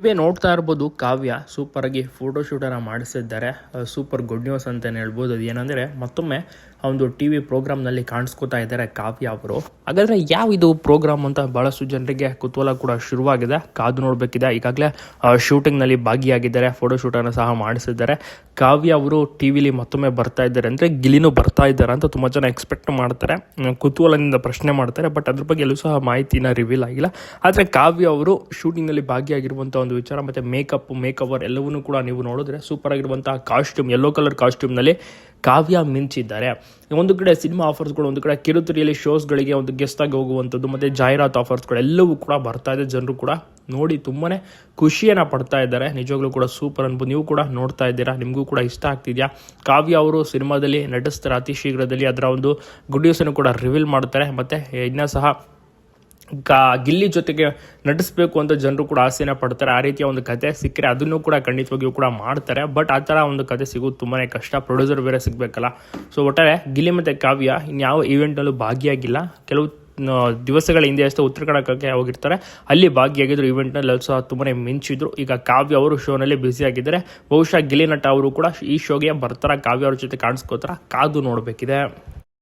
ನೀವೇ ನೋಡ್ತಾ ಇರ್ಬೋದು, ಕಾವ್ಯ ಸೂಪರ್ ಆಗಿ ಫೋಟೋಶೂಟನ್ನು ಮಾಡಿಸಿದ್ದಾರೆ. ಸೂಪರ್ ಗುಡ್ ನ್ಯೂಸ್ ಅಂತಲೇ ಹೇಳ್ಬೋದು. ಅದು ಏನಂದರೆ ಮತ್ತೊಮ್ಮೆ ಒಂದು ಟಿ ವಿ ಪ್ರೋಗ್ರಾಮ್ನಲ್ಲಿ ಕಾಣಿಸ್ಕೋತಾ ಇದ್ದಾರೆ ಕಾವ್ಯ ಅವರು. ಹಾಗಾದರೆ ಯಾವ ಇದು ಪ್ರೋಗ್ರಾಮ್ ಅಂತ ಭಾಳಷ್ಟು ಜನರಿಗೆ ಕುತೂಹಲ ಕೂಡ ಶುರುವಾಗಿದೆ. ಕಾದು ನೋಡಬೇಕಿದೆ. ಈಗಾಗಲೇ ಶೂಟಿಂಗ್ನಲ್ಲಿ ಭಾಗಿಯಾಗಿದ್ದಾರೆ, ಫೋಟೋಶೂಟನ್ನು ಸಹ ಮಾಡಿಸಿದ್ದಾರೆ. ಕಾವ್ಯ ಅವರು ಟಿ ವಿಲಿ ಮತ್ತೊಮ್ಮೆ ಬರ್ತಾ ಇದ್ದಾರೆ ಅಂದರೆ ಗಿಲಿನೂ ಬರ್ತಾ ಇದ್ದಾರೆ ಅಂತ ತುಂಬ ಜನ ಎಕ್ಸ್ಪೆಕ್ಟ್ ಮಾಡ್ತಾರೆ, ಕುತೂಹಲದಿಂದ ಪ್ರಶ್ನೆ ಮಾಡ್ತಾರೆ. ಬಟ್ ಅದ್ರ ಬಗ್ಗೆ ಎಲ್ಲೂ ಸಹ ಮಾಹಿತಿನ ರಿವೀಲ್ ಆಗಿಲ್ಲ. ಆದರೆ ಕಾವ್ಯ ಅವರು ಶೂಟಿಂಗ್ನಲ್ಲಿ ಭಾಗಿಯಾಗಿರುವಂಥ ಒಂದು ವಿಚಾರ ಮತ್ತು ಮೇಕವರ್ ಎಲ್ಲವನ್ನೂ ಕೂಡ ನೀವು ನೋಡಿದ್ರೆ ಸೂಪರ್ ಆಗಿರುವಂತಹ ಕಾಸ್ಟ್ಯೂಮ್, ಯೆಲ್ಲೋ ಕಲರ್ ಕಾಸ್ಟ್ಯೂಮ್ನಲ್ಲಿ ಕಾವ್ಯ ಮಿಂಚಿದ್ದಾರೆ. ಒಂದು ಕಡೆ ಸಿನಿಮಾ ಆಫರ್ಸ್ಗಳು, ಒಂದು ಕಡೆ ಕಿರುತೆರೆಯಲ್ಲಿ ಶೋಸ್ಗಳಿಗೆ ಒಂದು ಗೆಸ್ಟ್ ಆಗಿ ಹೋಗುವಂಥದ್ದು ಮತ್ತು ಜಾಹೀರಾತು ಆಫರ್ಸ್ಗಳು ಎಲ್ಲವೂ ಕೂಡ ಬರ್ತಾ ಇದೆ. ಜನರು ಕೂಡ ನೋಡಿ ತುಂಬಾ ಖುಷಿಯನ್ನು ಪಡ್ತಾ ಇದ್ದಾರೆ. ನಿಜವಾಗ್ಲೂ ಕೂಡ ಸೂಪರ್ ಅನ್ಬೋದು. ನೀವು ಕೂಡ ನೋಡ್ತಾ ಇದ್ದೀರಾ, ನಿಮಗೂ ಕೂಡ ಇಷ್ಟ ಆಗ್ತಿದೆಯಾ? ಕಾವ್ಯ ಅವರು ಸಿನಿಮಾದಲ್ಲಿ ನಟಿಸ್ತಾರೆ, ಅತಿ ಶೀಘ್ರದಲ್ಲಿ ಅದರ ಒಂದು ಗುಡ್ ನ್ಯೂಸನ್ನು ಕೂಡ ರಿವೀಲ್ ಮಾಡ್ತಾರೆ. ಮತ್ತು ಇನ್ನೂ ಸಹ ಗಿಲ್ಲಿ ಜೊತೆಗೆ ನಟಿಸ್ಬೇಕು ಅಂತ ಜನರು ಕೂಡ ಆಸೆನ ಪಡ್ತಾರೆ. ಆ ರೀತಿಯ ಒಂದು ಕತೆ ಸಿಕ್ಕರೆ ಅದನ್ನು ಕೂಡ ಖಂಡಿತವಾಗಿಯೂ ಕೂಡ ಮಾಡ್ತಾರೆ. ಬಟ್ ಆ ಥರ ಒಂದು ಕತೆ ಸಿಗೋದು ತುಂಬಾ ಕಷ್ಟ, ಪ್ರೊಡ್ಯೂಸರ್ ಬೇರೆ ಸಿಗಬೇಕಲ್ಲ. ಸೊ ಒಟ್ಟಾರೆ ಗಿಲ್ಲಿ ಮತ್ತು ಕಾವ್ಯ ಇನ್ಯಾವ ಈವೆಂಟ್ನಲ್ಲೂ ಭಾಗಿಯಾಗಿಲ್ಲ. ಕೆಲವು ದಿವಸಗಳ ಹಿಂದೆ ಅಷ್ಟೇ ಉತ್ತರ ಕನ್ನಡಕ್ಕೆ ಹೋಗಿರ್ತಾರೆ, ಅಲ್ಲಿ ಭಾಗಿಯಾಗಿದ್ರು. ಈವೆಂಟ್ನಲ್ಲಿ ಸಹ ತುಂಬಾ ಮಿಂಚಿದ್ರು. ಈಗ ಕಾವ್ಯ ಅವರು ಶೋನಲ್ಲಿ ಬ್ಯುಸಿ ಆಗಿದ್ದಾರೆ. ಬಹುಶಃ ಗಿಲ್ಲಿ ನಟ ಅವರು ಕೂಡ ಈ ಶೋಗೆ ಬರ್ತಾರ, ಕಾವ್ಯ ಅವ್ರ ಜೊತೆ ಕಾಣಿಸ್ಕೋತಾರ, ಕಾದು ನೋಡಬೇಕಿದೆ.